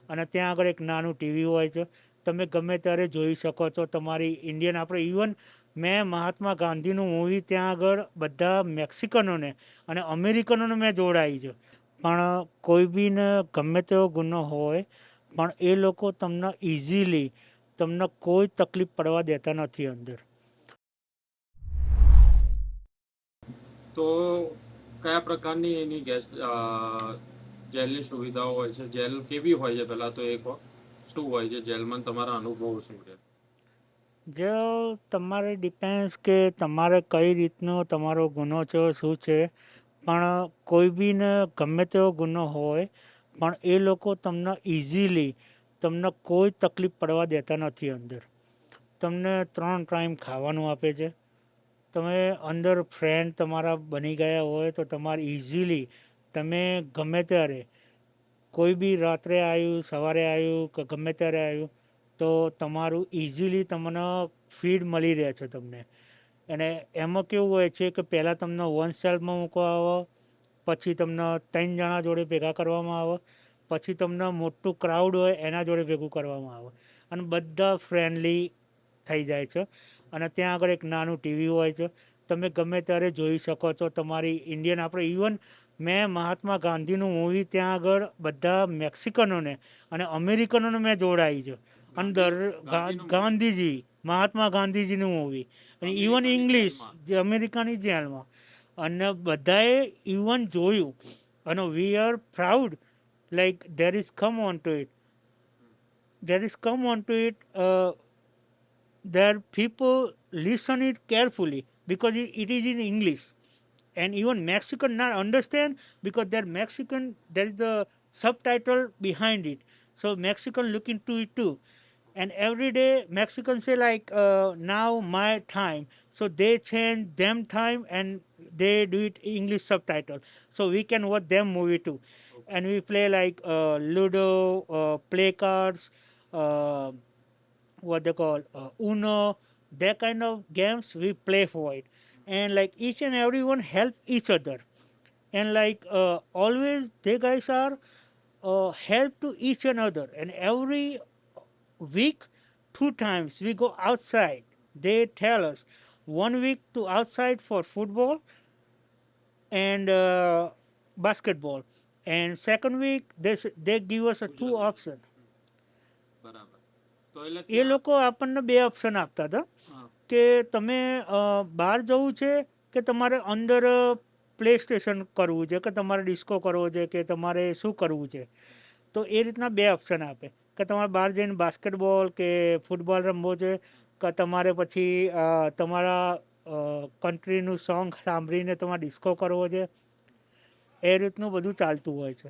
અને ત્યાં આગળ એક નાનું ટીવી હોય છે. તમે ગમે ત્યારે જોઈ શકો છો. તમારી ઇન્ડિયન આપણે ઇવન મેં મહાત્મા ગાંધીનું મૂવી ત્યાં આગળ બધા મેક્સિકનોને અને અમેરિકનોને મેં જોડાઈ છે. પણ કોઈ બીને ગમે તેવો ગુનો હોય પણ એ લોકો તમને ઇઝીલી તમને કોઈ તકલીફ પડવા દેતા નથી અંદર. તો કયા પ્રકારની એની જેલની સુવિધાઓ હોય છે? જેલ કેવી હોય છે? પહેલા તો એક શું હોય છે જેલમાં, તમારા અનુભવ શું છે? જો તમારે ડિપેન્ડ્સ કે તમારે કઈ રીતનો તમારો ગુનો છે શું છે. પણ કોઈ બીને ગમે તેવો ગુનો હોય પણ એ લોકો તમને ઇઝીલી તમને કોઈ તકલીફ પડવા દેતા નથી અંદર. તમને 3 ટાઈમ ખાવાનું આપે છે. તમે અંદર ફ્રેન્ડ તમારા બની ગયા હોય તો તમારે ઇઝીલી તમે ગમે ત્યારે કોઈ બી રાત્રે આવ્યું, સવારે આવ્યું કે ગમે ત્યારે આવ્યું તો તમારું ઇઝીલી તમને ફીડ મળી રહે છે તમને. અને એમાં કેવું હોય છે કે પહેલાં તમને વન સેલ્ફમાં મૂકવા આવે, પછી તમને 3 જણા જોડે ભેગા કરવામાં આવે, પછી તમને મોટું ક્રાઉડ હોય એના જોડે ભેગું કરવામાં આવે અને બધા ફ્રેન્ડલી થઈ જાય છે. અને ત્યાં આગળ એક નાનું ટીવી હોય છે. તમે ગમે ત્યારે જોઈ શકો છો. તમારી ઇન્ડિયન આપણે ઇવન મેં મહાત્મા ગાંધીનું મૂવી ત્યાં આગળ બધા મેક્સિકનોને અને અમેરિકનોને મેં જોડાઈ છે અંદર. ગાંધીજી, મહાત્મા ગાંધીજીનું મૂવી અને ઇવન ઇંગ્લિશ જે અમેરિકાની જેલમાં અને બધાએ ઇવન જોયું અને we are proud like there is come on to it, there is come onto it, there people listen it carefully because it is in English, and even Mexican not understand because they're Mexican. There is the subtitle behind it, so Mexican look into it too. And every day Mexicans say like now my time, so they change them time and they do it English subtitle, so we can watch them movie too. And we play like Ludo, play cards, uh, what they call Uno, that kind of games we play for it. And like each and everyone help each other. And like always, they guys are help to each another. And every week, 2 times we go outside. They tell us 1 week to outside for football and basketball. And second week, they give us a 2 option. બરાબર. તો એટલે એ ત્યાં લોકો આપણને 2 option આપતા હતા કે તમે બહાર જવું છે કે તમારે અંદર પ્લે સ્ટેશન કરવું છે કે તમારે ડિસ્કો કરવો છે કે તમારે શું કરવું છે. તો એ રીતના 2 ઓપ્શન આપે કે તમારે બહાર જઈને બાસ્કેટબોલ કે ફૂટબોલ રમવો છે કે તમારે પછી તમારા કન્ટ્રીનું સોંગ સાંભળીને તમારે ડિસ્કો કરવો છે. એ રીતનું બધું ચાલતું હોય છે.